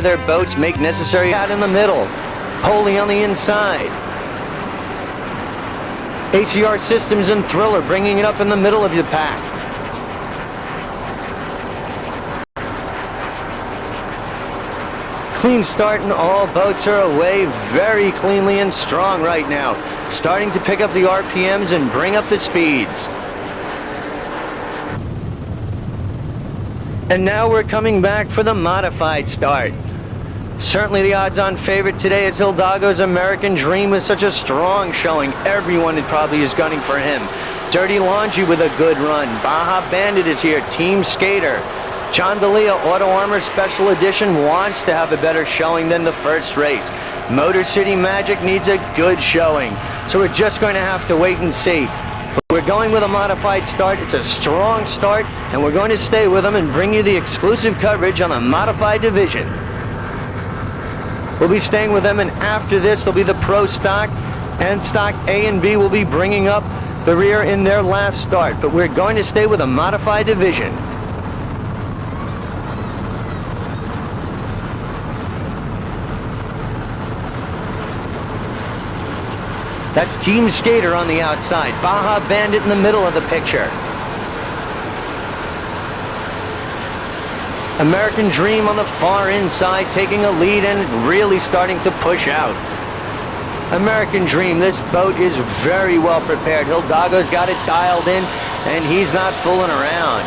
their boats make necessary out in the middle. Holy on the inside. ACR Systems and Thriller bringing it up in the middle of the pack. Clean start and all boats are away very cleanly and strong right now. Starting to pick up the RPMs and bring up the speeds. And now we're coming back for the modified start. Certainly the odds-on favorite today is Hidalgo's American Dream with such a strong showing. Everyone probably is gunning for him. Dirty Laundry with a good run. Baja Bandit is here. Team Skater. John D'Elia Auto Armor Special Edition wants to have a better showing than the first race. Motor City Magic needs a good showing. So we're just going to have to wait and see. We're going with a modified start. It's a strong start, and we're going to stay with them and bring you the exclusive coverage on the modified division. We'll be staying with them, and after this, there'll be the Pro Stock, and Stock A and B will be bringing up the rear in their last start. But we're going to stay with a modified division. That's Team Skater on the outside. Baja Bandit in the middle of the picture. American Dream on the far inside, taking a lead and really starting to push out. American Dream, this boat is very well prepared. Hidalgo's got it dialed in, and he's not fooling around.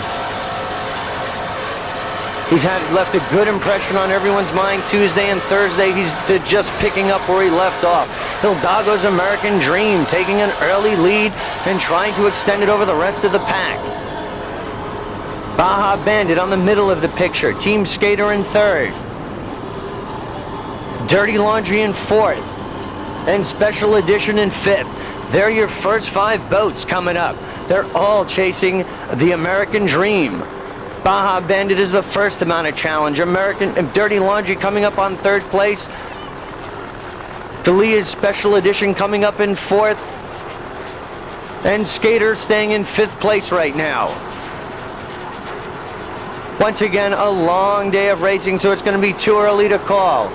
He's left a good impression on everyone's mind Tuesday and Thursday. He's just picking up where he left off. Hidalgo's American Dream taking an early lead and trying to extend it over the rest of the pack. Baja Bandit on the middle of the picture. Team Skater in third. Dirty Laundry in fourth. And Special Edition in fifth. They're your first 5 boats coming up. They're all chasing the American Dream. Baja Bandit is the first to mount a challenge. Dirty Laundry coming up on third place. D'Elia's Special Edition coming up in fourth. And Skater staying in 5th place right now. Once again, a long day of racing, so it's going to be too early to call.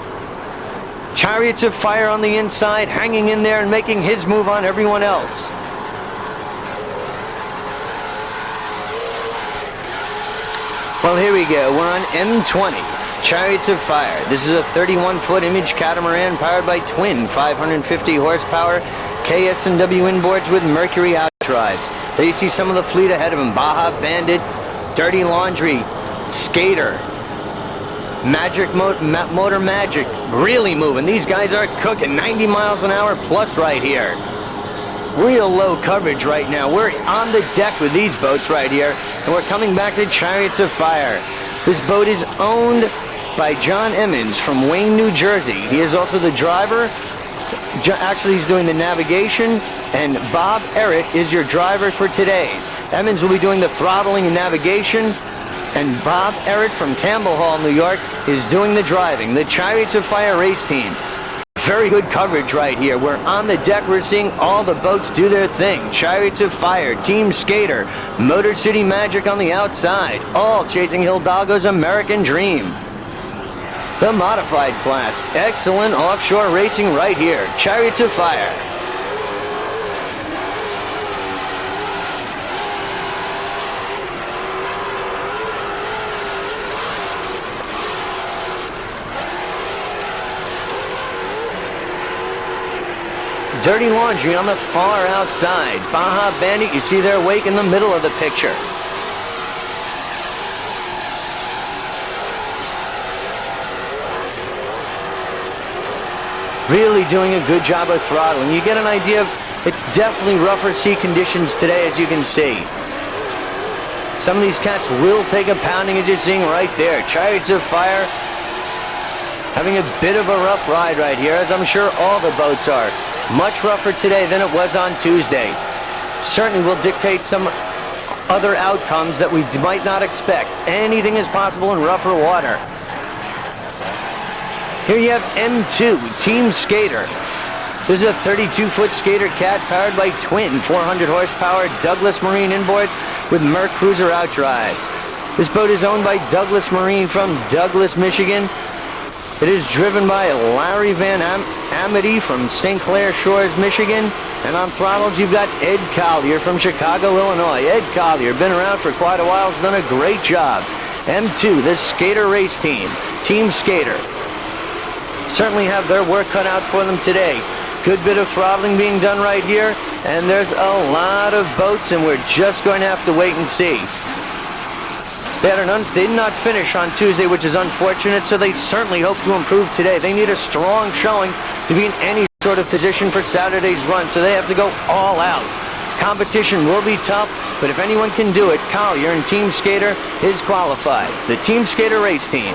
Chariots of Fire on the inside, hanging in there and making his move on everyone else. Well, here we go. We're on M20. Chariots of Fire. This is a 31-foot image catamaran powered by twin 550 horsepower KS&W inboards with Mercury outdrives. There you see some of the fleet ahead of him. Baja Bandit, Dirty Laundry, Skater, Motor Magic, really moving. These guys are cooking 90 miles an hour plus right here. Real low coverage right now. We're on the deck with these boats right here, and we're coming back to Chariots of Fire. This boat is owned by John Emmons from Wayne, New Jersey. He is also the driver. Actually, he's doing the navigation, and Bob Errett is your driver for today's. Emmons will be doing the throttling and navigation, and Bob Errett from Campbell Hall, New York, is doing the driving. The Chariots of Fire race team. Very good coverage right here. We're on the deck. We're seeing all the boats do their thing. Chariots of Fire, Team Skater, Motor City Magic on the outside, all chasing Hidalgo's American Dream. The modified class. Excellent offshore racing right here. Chariots of Fire. Dirty Laundry on the far outside. Baja Bandit, you see their wake in the middle of the picture. Really doing a good job of throttling. You get an idea of, it's definitely rougher sea conditions today, as you can see. Some of these cats will take a pounding, as you're seeing right there. Chariots of Fire having a bit of a rough ride right here, as I'm sure all the boats are. Much rougher today than it was on Tuesday. Certainly will dictate some other outcomes that we might not expect. Anything is possible in rougher water. Here you have M2, Team Skater. This is a 32-foot skater cat powered by twin 400 horsepower Douglas Marine inboards with Merc Cruiser outdrives. This boat is owned by Douglas Marine from Douglas, Michigan. It is driven by Larry Van Amity from St. Clair Shores, Michigan. And on throttles, you've got Ed Collier from Chicago, Illinois. Ed Collier, been around for quite a while, has done a great job. M2, the Skater race team, Team Skater, certainly have their work cut out for them today. Good bit of throttling being done right here, and there's a lot of boats, and we're just going to have to wait and see. They did not finish on Tuesday, which is unfortunate, so they certainly hope to improve today. They need a strong showing to be in any sort of position for Saturday's run, so they have to go all out. Competition will be tough, but if anyone can do it, Collier and Team Skater is qualified. The Team Skater race team.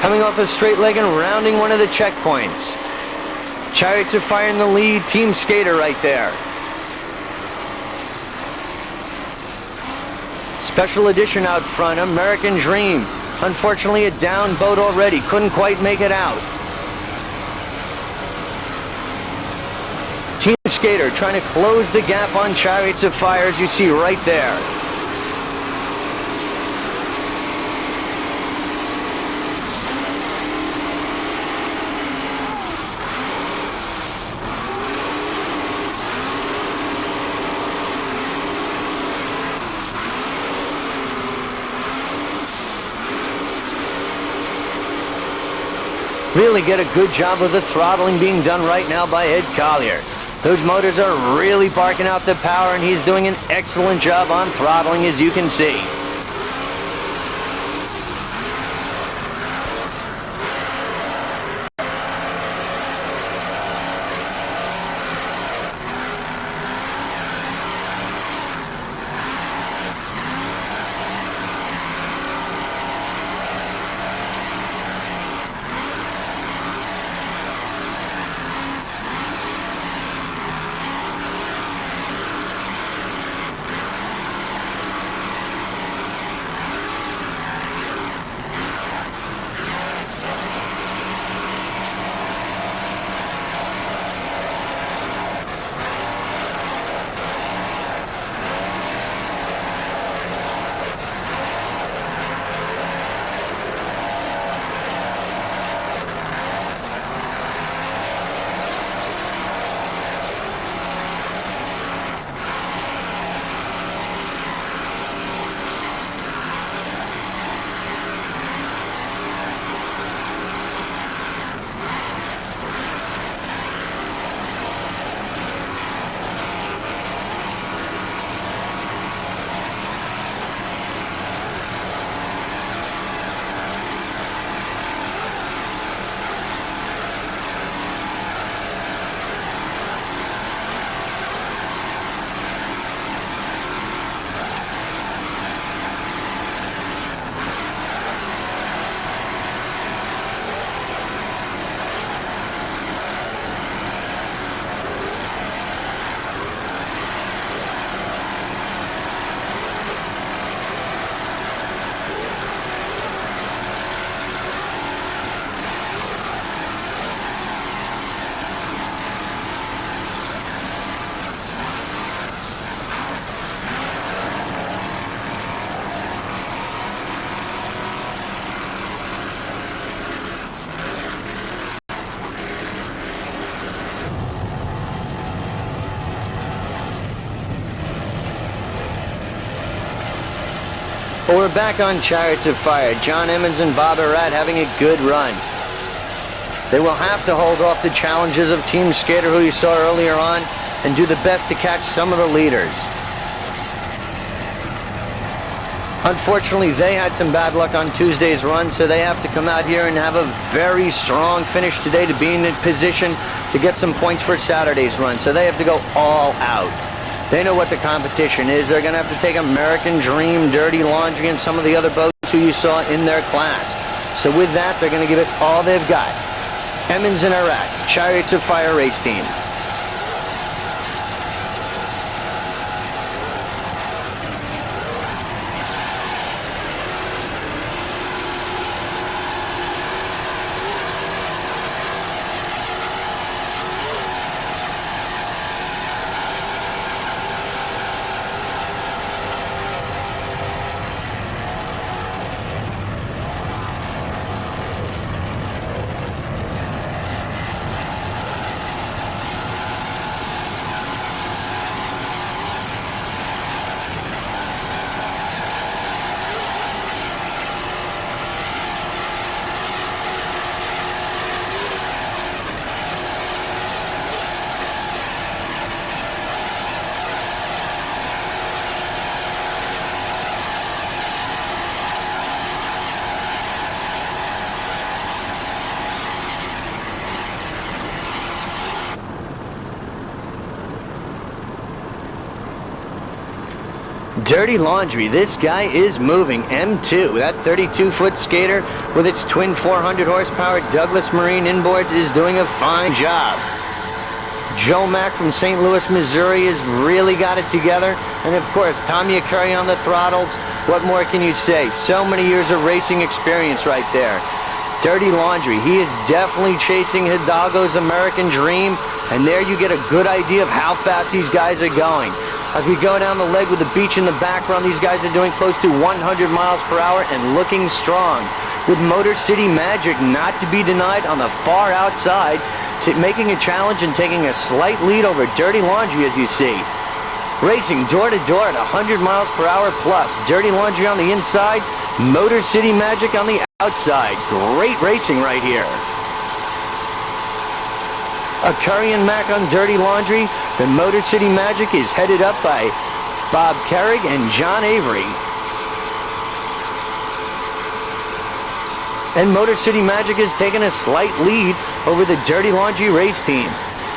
Coming off a straight leg and rounding one of the checkpoints. Chariots of Fire in the lead, Team Skater right there. Special edition out front, American Dream. Unfortunately, a down boat already, couldn't quite make it out. Team Skater trying to close the gap on Chariots of Fire, as you see right there. Really get a good job of the throttling being done right now by Ed Collier. Those motors are really barking out the power, and he's doing an excellent job on throttling, as you can see. But we're back on Chariots of Fire. John Emmons and Bob Arat having a good run. They will have to hold off the challenges of Team Skater, who you saw earlier on, and do the best to catch some of the leaders. Unfortunately, they had some bad luck on Tuesday's run, so they have to come out here and have a very strong finish today to be in a position to get some points for Saturday's run. So they have to go all out. They know what the competition is. They're going to have to take American Dream, Dirty Laundry, and some of the other boats who you saw in their class. So with that, they're going to give it all they've got. Emmons and Iraq, Chariots of Fire race team. Dirty Laundry, this guy is moving. M2, that 32-foot skater with its twin 400 horsepower Douglas Marine inboards is doing a fine job. Joe Mack from St. Louis, Missouri has really got it together. And of course, Tommy Curry on the throttles. What more can you say? So many years of racing experience right there. Dirty Laundry, he is definitely chasing Hidalgo's American Dream. And there you get a good idea of how fast these guys are going. As we go down the leg with the beach in the background, these guys are doing close to 100 miles per hour and looking strong. With Motor City Magic not to be denied on the far outside, making a challenge and taking a slight lead over Dirty Laundry, as you see. Racing door to door at 100 miles per hour plus. Dirty Laundry on the inside, Motor City Magic on the outside. Great racing right here. A Curry and Mack on Dirty Laundry. The Motor City Magic is headed up by Bob Carrig and John Avery. And Motor City Magic has taken a slight lead over the Dirty Laundry race team.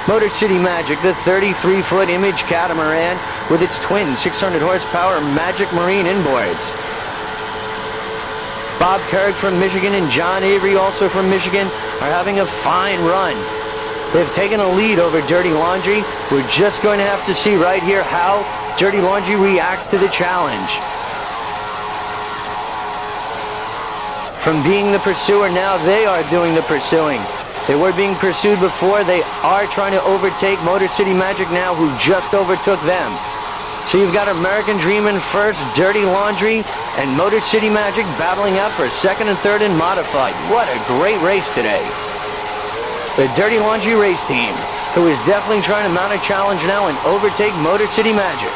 Motor City Magic, the 33-foot Image catamaran with its twin 600 horsepower Magic Marine inboards. Bob Carrig from Michigan and John Avery, also from Michigan, are having a fine run. They've taken a lead over Dirty Laundry. We're just going to have to see right here how Dirty Laundry reacts to the challenge. From being the pursuer, now they are doing the pursuing. They were being pursued before. They are trying to overtake Motor City Magic now, who just overtook them. So you've got American Dream in first, Dirty Laundry, and Motor City Magic battling out for second and third in modified. What a great race today. The Dirty Laundry race team, who is definitely trying to mount a challenge now and overtake Motor City Magic.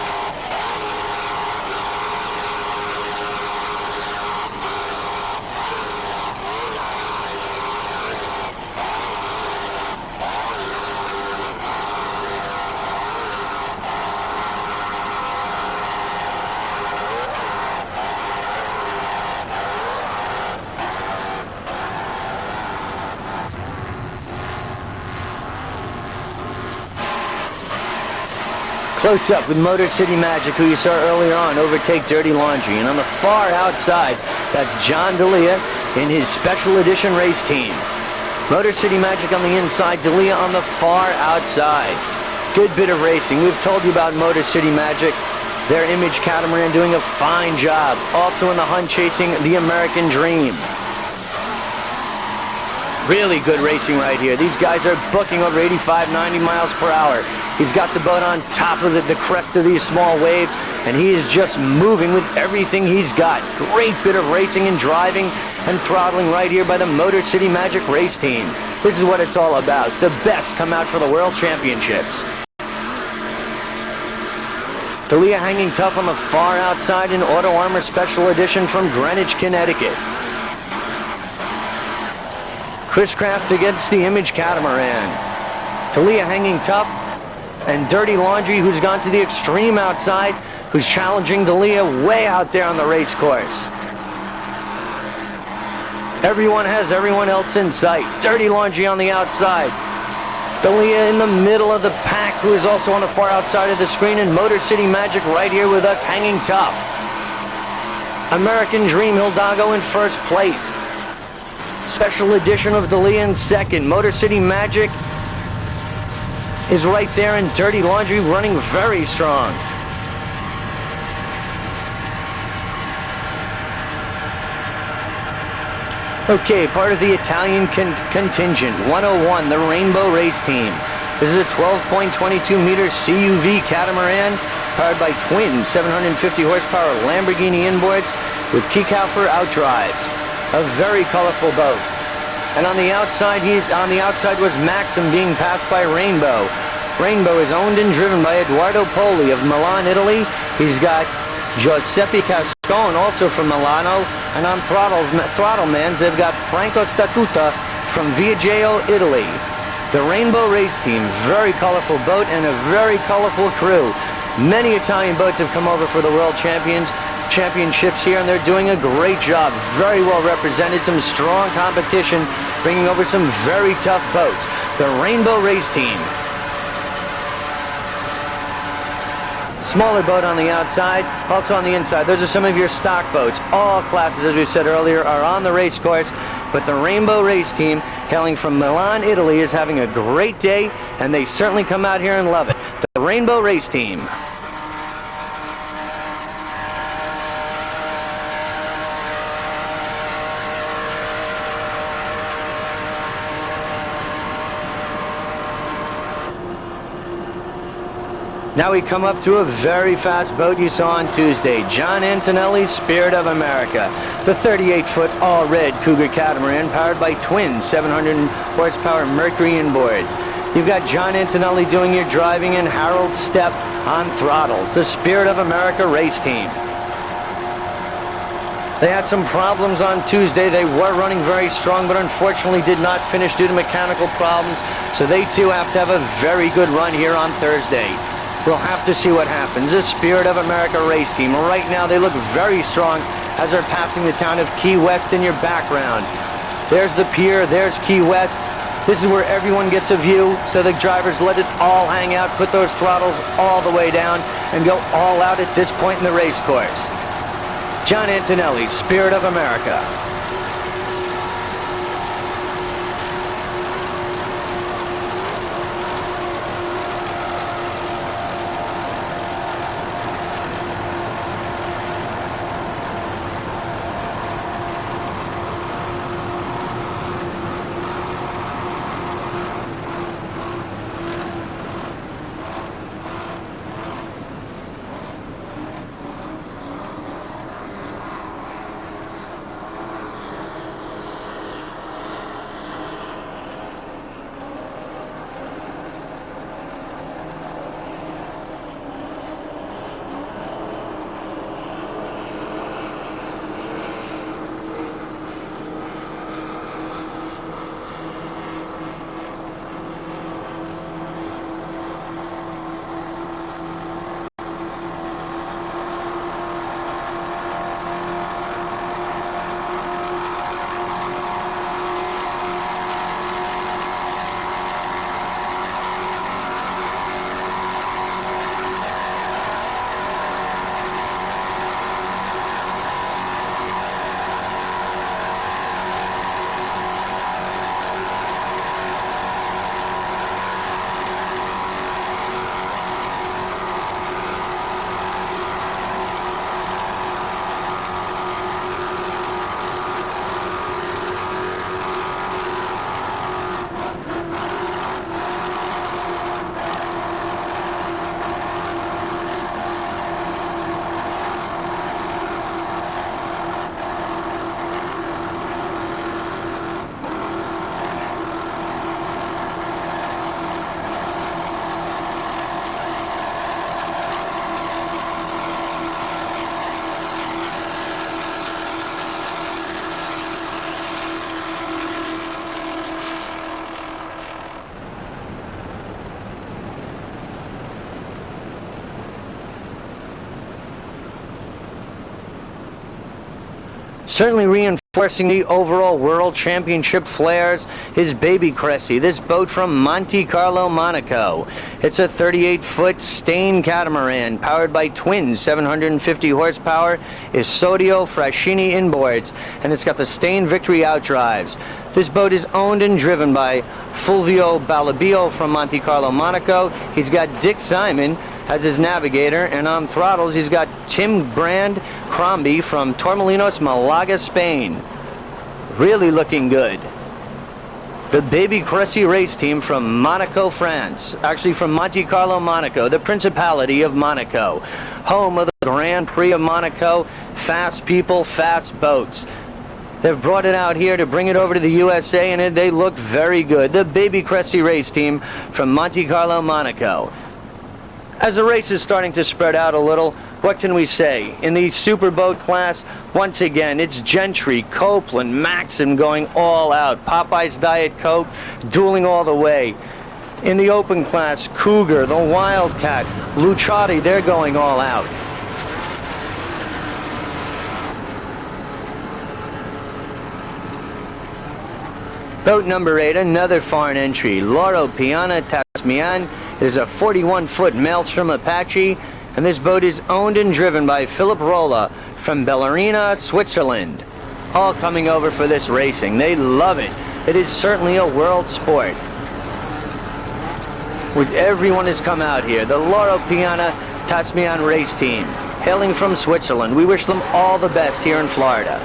Close up with Motor City Magic, who you saw earlier on, overtake Dirty Laundry. And on the far outside, that's John D'Elia in his special edition race team. Motor City Magic on the inside, D'Elia on the far outside. Good bit of racing. We've told you about Motor City Magic. Their Image catamaran doing a fine job. Also in the hunt chasing the American Dream. Really good racing right here. These guys are booking over 85, 90 miles per hour. He's got the boat on top of the crest of these small waves, and he is just moving with everything he's got. Great bit of racing and driving and throttling right here by the Motor City Magic race team. This is what it's all about. The best come out for the World Championships. D'Elia hanging tough on the far outside in Auto Armor Special Edition from Greenwich, Connecticut. Chris Kraft against the Image catamaran. D'Elia hanging tough, and Dirty Laundry, who's gone to the extreme outside, who's challenging D'Elia way out there on the race course. Everyone has everyone else in sight. Dirty Laundry on the outside. D'Elia in the middle of the pack, who is also on the far outside of the screen, and Motor City Magic right here with us hanging tough. American Dream Hidalgo in first place. Special edition of D'Elia in second. Motor City Magic is right there, and Dirty Laundry running very strong. Okay, part of the Italian contingent, 101, the Rainbow Race Team. This is a 12.22-meter CUV catamaran powered by twin 750 horsepower Lamborghini inboards with Kiekaufer outdrives. A very colorful boat. And on the outside was Maxim being passed by Rainbow. Rainbow is owned and driven by Edoardo Poli of Milan, Italy. He's got Giuseppe Cascone, also from Milano. And on Throttlemans, they've got Franco Statuta from Viaggio, Italy. The Rainbow Race Team, very colorful boat and a very colorful crew. Many Italian boats have come over for the World Championships here, and they're doing a great job. Very well represented, some strong competition, bringing over some very tough boats. The Rainbow Race Team. smaller boat on the outside, also on the inside. Those are some of your stock boats. All classes, as we said earlier, are on the race course, but the Rainbow Race Team, hailing from Milan, Italy, is having a great day, and they certainly come out here and love it. The Rainbow Race Team. Now we come up to a very fast boat you saw on Tuesday, John Antonelli's Spirit of America, the 38-foot all-red Cougar catamaran powered by twin 700 horsepower Mercury inboards. You've got John Antonelli doing your driving and Harold Stepp on throttles, the Spirit of America race team. They had some problems on Tuesday. They were running very strong, but unfortunately did not finish due to mechanical problems, so they too have to have a very good run here on Thursday. We'll have to see what happens. The Spirit of America race team. Right now they look very strong as they're passing the town of Key West in your background. There's the pier, there's Key West. This is where everyone gets a view, so the drivers let it all hang out, put those throttles all the way down, and go all out at this point in the race course. John Antonelli, Spirit of America. Certainly reinforcing the overall World Championship flares is Baby Cressy, this boat from Monte Carlo, Monaco. It's a 38-foot Stain catamaran powered by twin 750 horsepower Isodio Frascini inboards, and it's got the Stain Victory outdrives. This boat is owned and driven by Fulvio Balabio from Monte Carlo, Monaco. He's got Dick Simon as his navigator, and on throttles he's got Tim Brand Crombie from Torremolinos, Malaga, Spain. Really looking good. The Baby Cressy race team from Monaco, France. Actually from Monte Carlo, Monaco, the Principality of Monaco. Home of the Grand Prix of Monaco. Fast people, fast boats. They've brought it out here to bring it over to the USA, and they look very good. The Baby Cressy race team from Monte Carlo, Monaco. As the race is starting to spread out a little, what can we say? In the superboat class, once again, it's Gentry, Copeland, Maxim going all out. Popeye's Diet Coke, dueling all the way. In the open class, Cougar, the Wildcat, Luciati, they're going all out. Boat number 8, another foreign entry, Loro Piana Tasmian. It is a 41-foot Maelstrom Apache. And this boat is owned and driven by Philip Rolla from Ballerina, Switzerland. All coming over for this racing. They love it. It is certainly a world sport. Everyone has come out here. The Loro Piana Tasman race team, hailing from Switzerland. We wish them all the best here in Florida.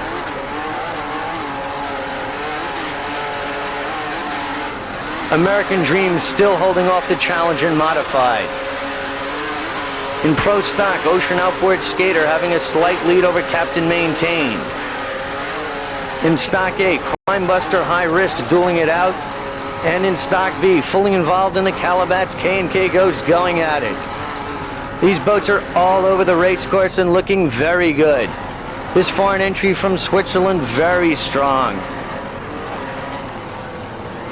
American Dream still holding off the Challenger Modified. In Pro Stock, Ocean Outboard Skater having a slight lead over Captain Maintain. In Stock A, Crime Buster High Risk dueling it out. And in Stock B, fully involved in the Calabats, K&K Ghost going at it. These boats are all over the race course and looking very good. This foreign entry from Switzerland, very strong.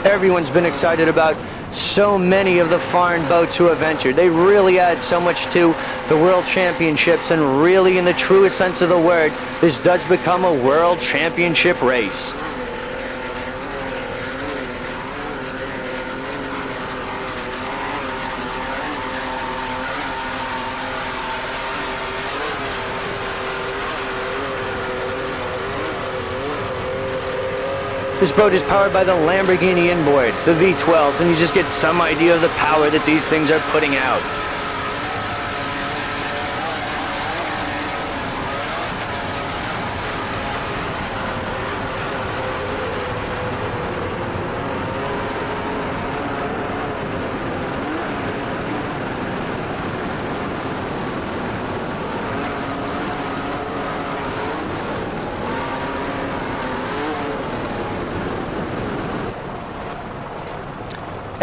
Everyone's been excited about so many of the foreign boats who have entered. They really add so much to the World Championships, and really, in the truest sense of the word, this does become a World Championship race. This boat is powered by the Lamborghini inboards, the V12s, and you just get some idea of the power that these things are putting out.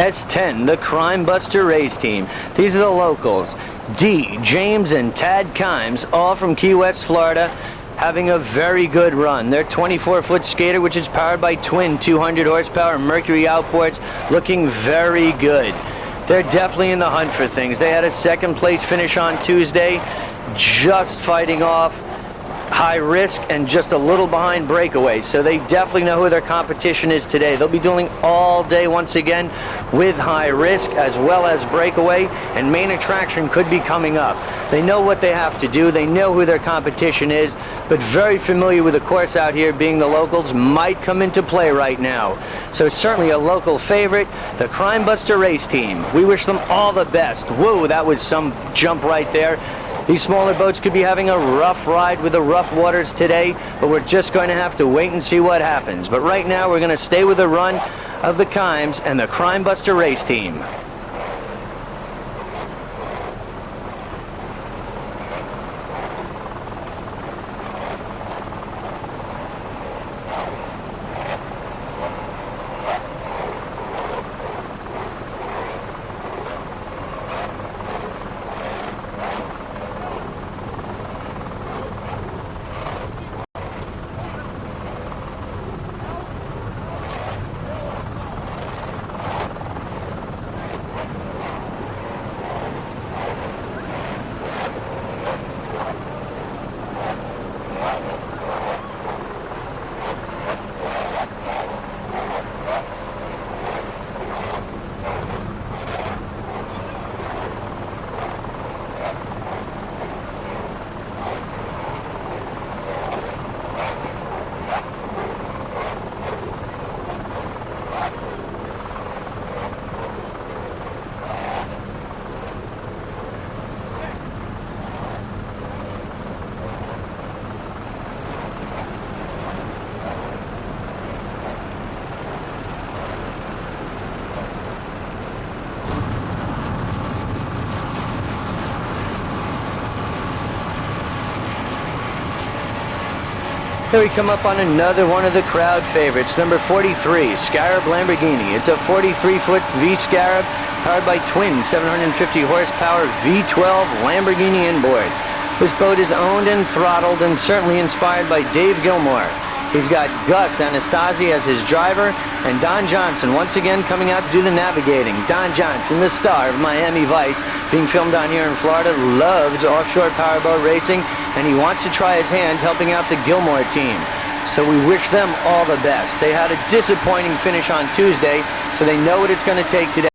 S10, the Crime Buster race team. These are the locals. D, James and Tad Kimes, all from Key West, Florida, having a very good run. Their 24-foot skater, which is powered by twin 200 horsepower Mercury outboards, looking very good. They're definitely in the hunt for things. They had a second place finish on Tuesday, just fighting off High Risk and just a little behind Breakaway, so they definitely know who their competition is today. They'll be dueling all day once again with High Risk as well as Breakaway, and Main Attraction could be coming up. They know what they have to do, they know who their competition is, but very familiar with the course out here, being the locals, might come into play right now. So certainly a local favorite, the Crime Buster race team. We wish them all the best. Whoa, that was some jump right there. These smaller boats could be having a rough ride with the rough waters today, but we're just going to have to wait and see what happens. But right now, we're going to stay with the run of the Kimes and the Crime Buster race team. Here we come up on another one of the crowd favorites, number 43, Scarab Lamborghini. It's a 43-foot V-Scarab powered by twin 750 horsepower V12 Lamborghini inboards. This boat is owned and throttled and certainly inspired by Dave Gilmore. He's got Gus Anastasi as his driver, and Don Johnson once again coming out to do the navigating. Don Johnson, the star of Miami Vice, being filmed down here in Florida, loves offshore powerboat racing, and he wants to try his hand helping out the Gilmore team. So we wish them all the best. They had a disappointing finish on Tuesday, so they know what it's going to take today.